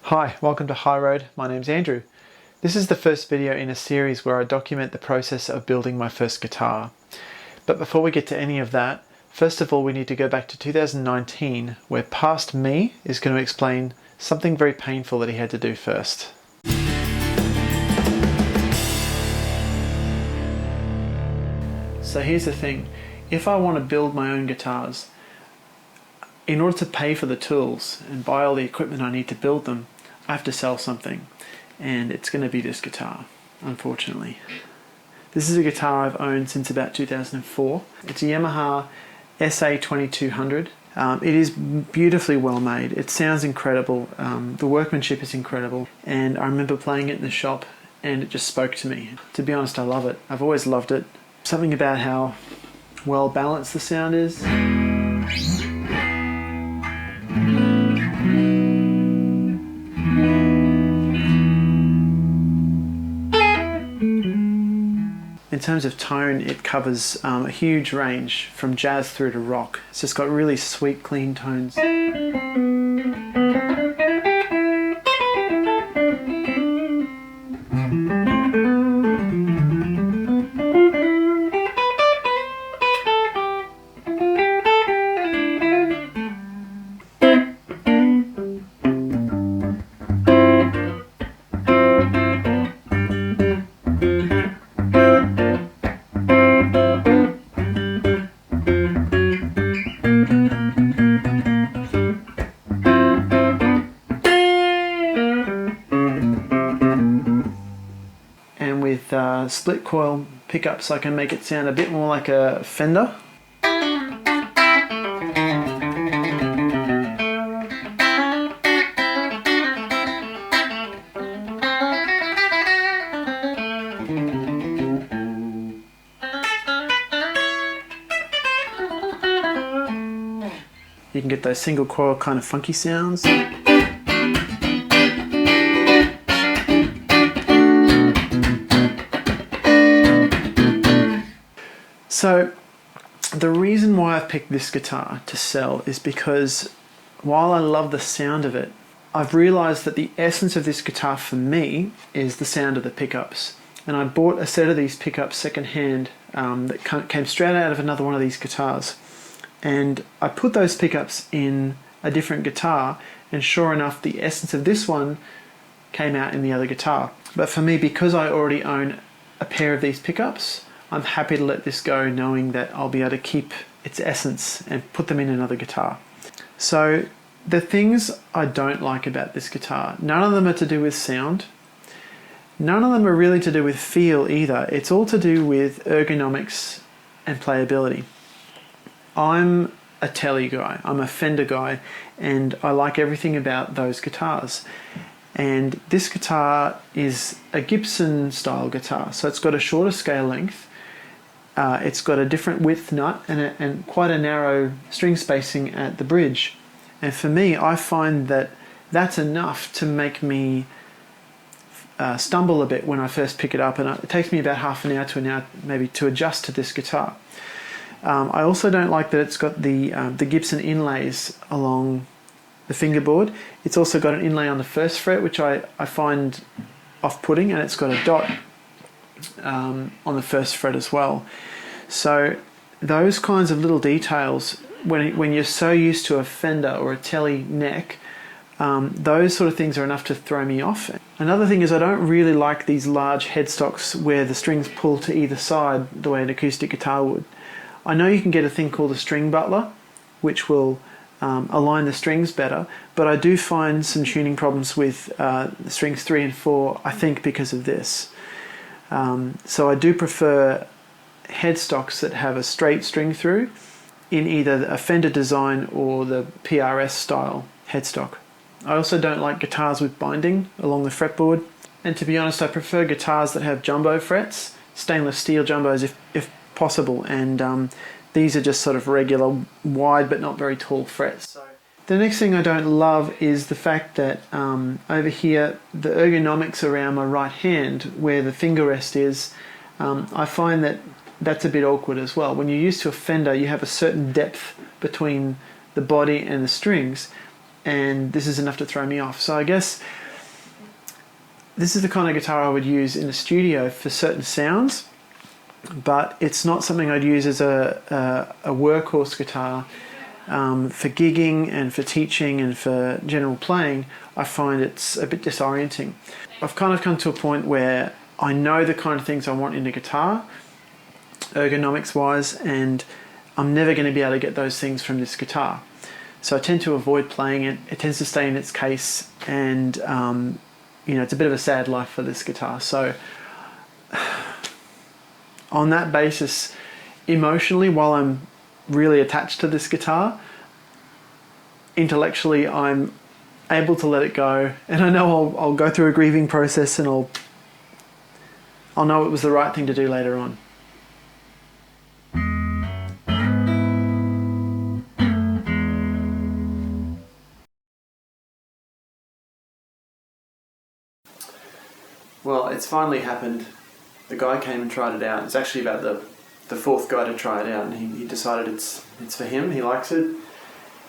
Hi, welcome to High Road. My name's Andrew. This is the first video in a series where I document the process of building my first guitar. But before we get to any of that, first of all we need to go back to 2019, where past me is going to explain something very painful that he had to do first. So here's the thing, if I want to build my own guitars, in order to pay for the tools and buy all the equipment I need to build them, I have to sell something, and it's going to be this guitar, unfortunately. This is a guitar I've owned since about 2004. It's a Yamaha SA2200. It is beautifully well made. It sounds incredible. The workmanship is incredible, and I remember playing it in the shop and it just spoke to me. To be honest, I love it. I've always loved it. Something about how well balanced the sound is. In terms of tone, it covers a huge range from jazz through to rock. It's just got really sweet, clean tones. And with split coil pickups I can make it sound a bit more like a Fender. You can get those single coil kind of funky sounds. So the reason why I've picked this guitar to sell is because while I love the sound of it, I've realized that the essence of this guitar for me is the sound of the pickups. And I bought a set of these pickups secondhand that came straight out of another one of these guitars. And I put those pickups in a different guitar, and sure enough, the essence of this one came out in the other guitar. But for me, because I already own a pair of these pickups, I'm happy to let this go knowing that I'll be able to keep its essence and put them in another guitar. So the things I don't like about this guitar, none of them are to do with sound. None of them are really to do with feel either. It's all to do with ergonomics and playability. I'm a Tele guy, I'm a Fender guy, and I like everything about those guitars. And this guitar is a Gibson style guitar, so it's got a shorter scale length. It's got a different width nut and quite a narrow string spacing at the bridge. And for me, I find that that's enough to make me stumble a bit when I first pick it up, and it takes me about half an hour to an hour maybe to adjust to this guitar. I also don't like that it's got the Gibson inlays along the fingerboard. It's also got an inlay on the first fret, which I find off-putting, and it's got a dot on the first fret as well. So those kinds of little details, when you're so used to a Fender or a Tele neck, those sort of things are enough to throw me off. Another thing is I don't really like these large headstocks where the strings pull to either side the way an acoustic guitar would. I know you can get a thing called a string butler, which will align the strings better, but I do find some tuning problems with the strings 3 and 4, I think because of this. So I do prefer headstocks that have a straight string through in either a Fender design or the PRS style headstock. I also don't like guitars with binding along the fretboard, and to be honest I prefer guitars that have jumbo frets, stainless steel jumbos if possible, and these are just sort of regular wide but not very tall frets. The next thing I don't love is the fact that over here the ergonomics around my right hand where the finger rest is, I find that that's a bit awkward as well. When you're used to a Fender, you have a certain depth between the body and the strings, and this is enough to throw me off. So I guess this is the kind of guitar I would use in the studio for certain sounds, but it's not something I'd use as a workhorse guitar. For gigging and for teaching and for general playing, I find it's a bit disorienting. I've kind of come to a point where I know the kind of things I want in a guitar, ergonomics wise, and I'm never going to be able to get those things from this guitar. So I tend to avoid playing it. It tends to stay in its case, and it's a bit of a sad life for this guitar. So on that basis, emotionally, while I'm really attached to this guitar, intellectually I'm able to let it go, and I know I'll go through a grieving process, and I'll know it was the right thing to do later on. Well, it's finally happened. The guy came and tried it out. It's actually about the fourth guy to try it out, and he decided it's for him. He likes it,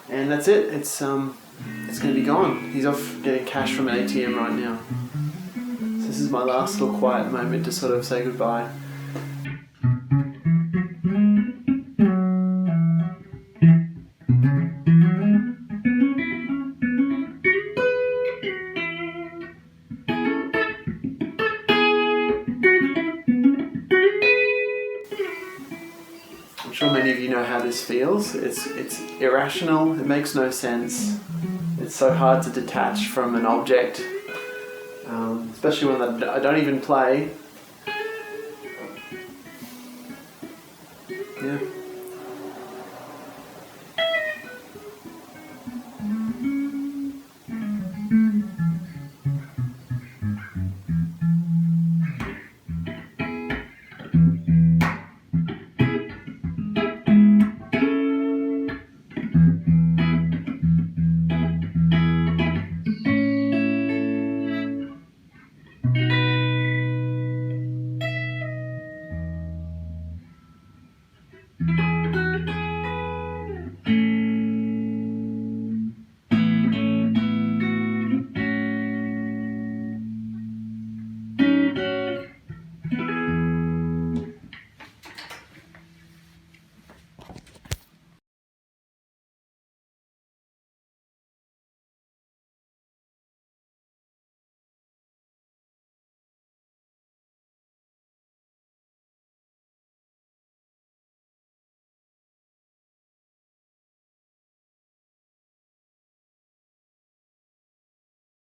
and that's it. It's going to be gone. He's off getting cash from an ATM right now. So this is my last little quiet moment to sort of say goodbye. I'm sure many of you know how this feels. It's irrational, it makes no sense. It's so hard to detach from an object, especially when I don't even play. Yeah.